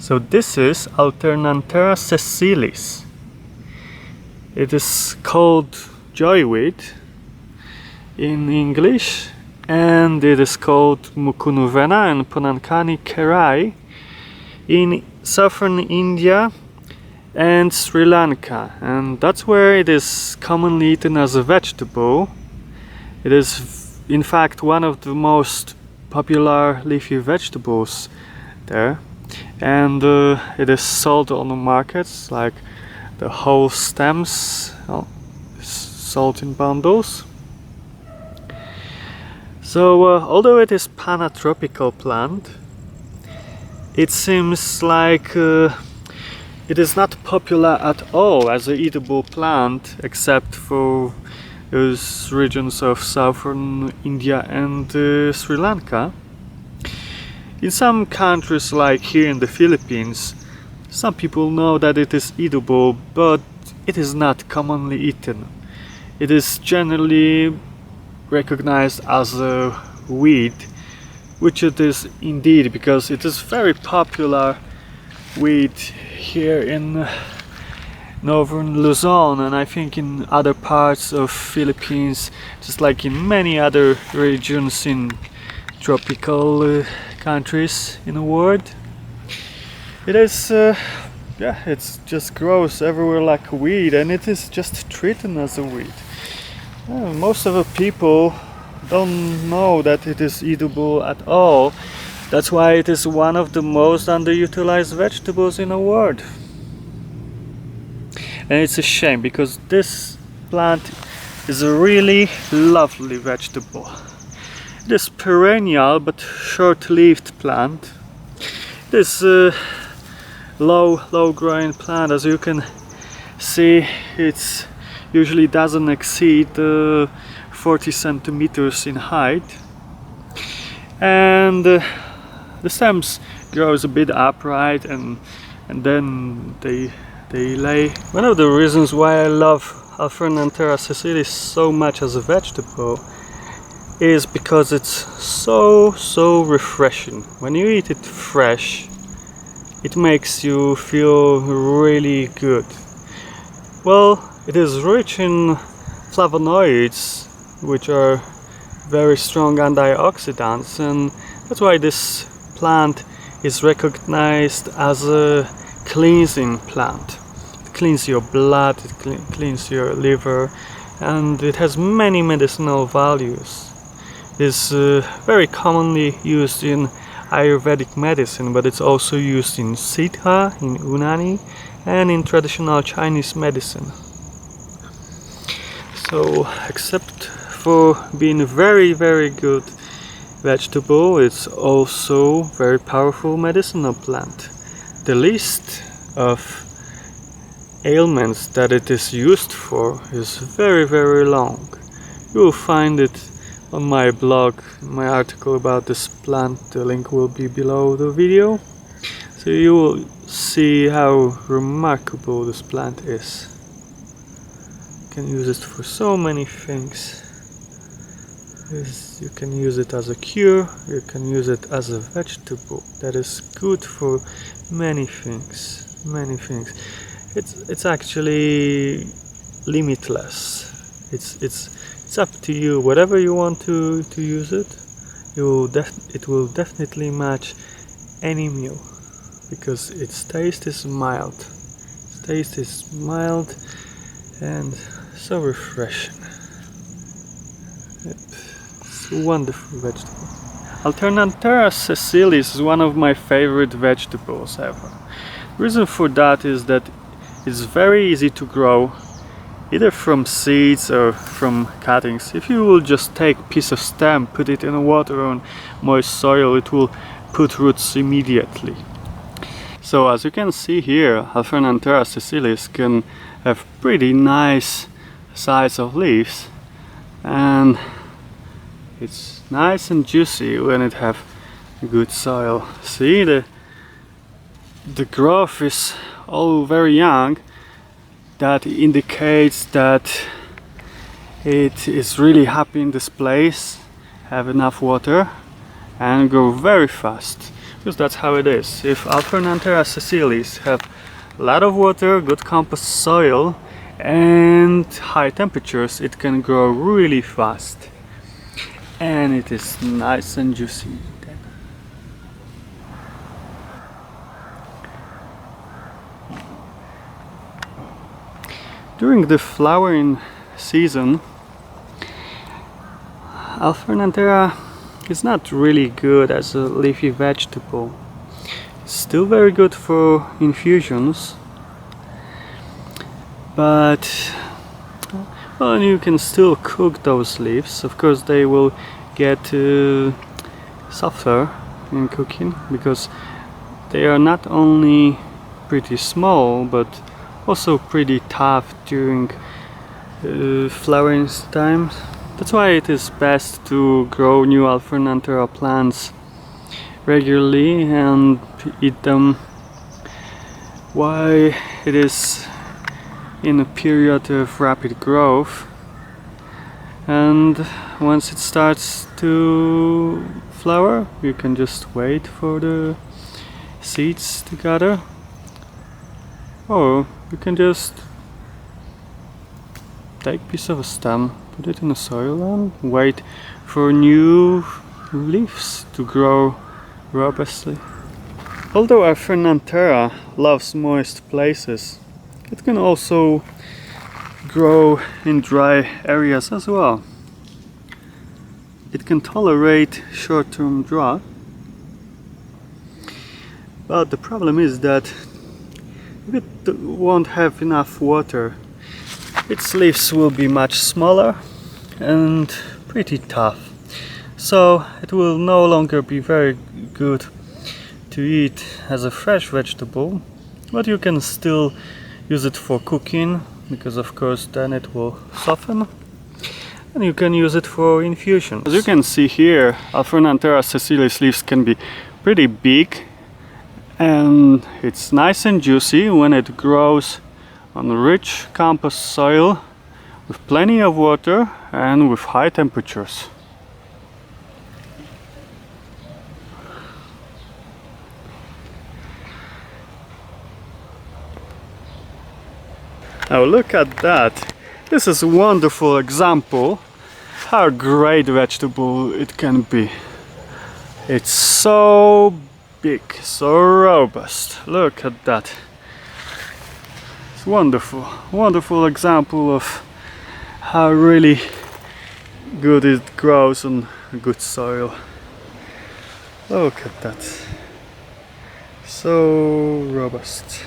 So this is Alternanthera sessilis. It is called joyweed in English, and it is called Mukunuvena and Ponankani kerai in southern India and Sri Lanka, and that's where it is commonly eaten as a vegetable. It is in fact one of the most popular leafy vegetables there, and it is sold on the markets, like the whole stems sold in bundles. So although it is panatropical plant, it seems like it is not popular at all as an eatable plant, except for those regions of southern India and Sri Lanka. In some countries, like here in the Philippines, some people know that it is eatable, but it is not commonly eaten. It is generally recognized as a weed, which it is indeed, because it is very popular weed here in northern Luzon, and I think in other parts of Philippines, just like in many other regions in tropical countries in the world. It is it just grows everywhere like a weed, and it is just treated as a weed. Most of the people don't know that it is eatable at all. That's why it is one of the most underutilized vegetables in the world. And it's a shame, because this plant is a really lovely vegetable. It is perennial but short-lived plant. It is a low growing plant. As you can see, it usually doesn't exceed 40 centimeters in height, and the stems grows a bit upright, and then they lay. One of the reasons why I love Alternanthera sessilis so much as a vegetable is because it's so refreshing. When you eat it fresh, it makes you feel really good. Well, it is rich in flavonoids, which are very strong antioxidants, and that's why this plant is recognized as a cleansing plant. It cleans your blood, it cleans your liver, and it has many medicinal values. It is very commonly used in Ayurvedic medicine, but it's also used in Siddha, in Unani, and in traditional Chinese medicine. So, except for being a very good vegetable, it's also very powerful medicinal plant. The list of ailments that it is used for is very long. You will find it on my blog, my article about this plant. The link will be below the video, so you will see how remarkable this plant is. You can use it for so many things. You can use it as a cure, you can use it as a vegetable that is good for many things. It's actually limitless. It's up to you. Whatever you want to use it, it will definitely match any meal, because its taste is mild. Its taste is mild and so refreshing. It's a wonderful vegetable. Alternanthera sessilis is one of my favorite vegetables ever. The reason for that is that it's very easy to grow, either from seeds or from cuttings. If you will just take a piece of stem, put it in water or moist soil, it will put roots immediately. So as you can see here, Alternanthera sessilis can have pretty nice size of leaves, and it's nice and juicy when it have good soil. See, the growth is all very young. That indicates that it is really happy in this place, have enough water, and grow very fast. because that's how it is. If Alternanthera sessilis have a lot of water, good compost soil and high temperatures, it can grow really fast and it is nice and juicy. During the flowering season, Alternanthera is not really good as a leafy vegetable. It's still very good for infusions, but well, you can still cook those leaves. Of course, they will get softer in cooking because they are not only pretty small but also pretty tough during flowering time. That's why it is best to grow new Alternanthera plants regularly and eat them while it is in a period of rapid growth, and once it starts to flower you can just wait for the seeds to gather, or you can just take a piece of a stem, put it in the soil and wait for new leaves to grow robustly. Although Alternanthera loves moist places, it can also grow in dry areas as well. It can tolerate short-term drought, but the problem is that if it won't have enough water, its leaves will be much smaller and pretty tough, so it will no longer be very good to eat as a fresh vegetable, but you can still use it for cooking because of course then it will soften, and you can use it for infusion. As you can see here, Alternanthera sessilis leaves can be pretty big and it's nice and juicy when it grows on rich compost soil with plenty of water and with high temperatures. Now look at that. This is a wonderful example how great vegetable it can be. It's so big, so robust. Look at that. It's wonderful, wonderful example of how really good it grows on good soil. Look at that. So robust.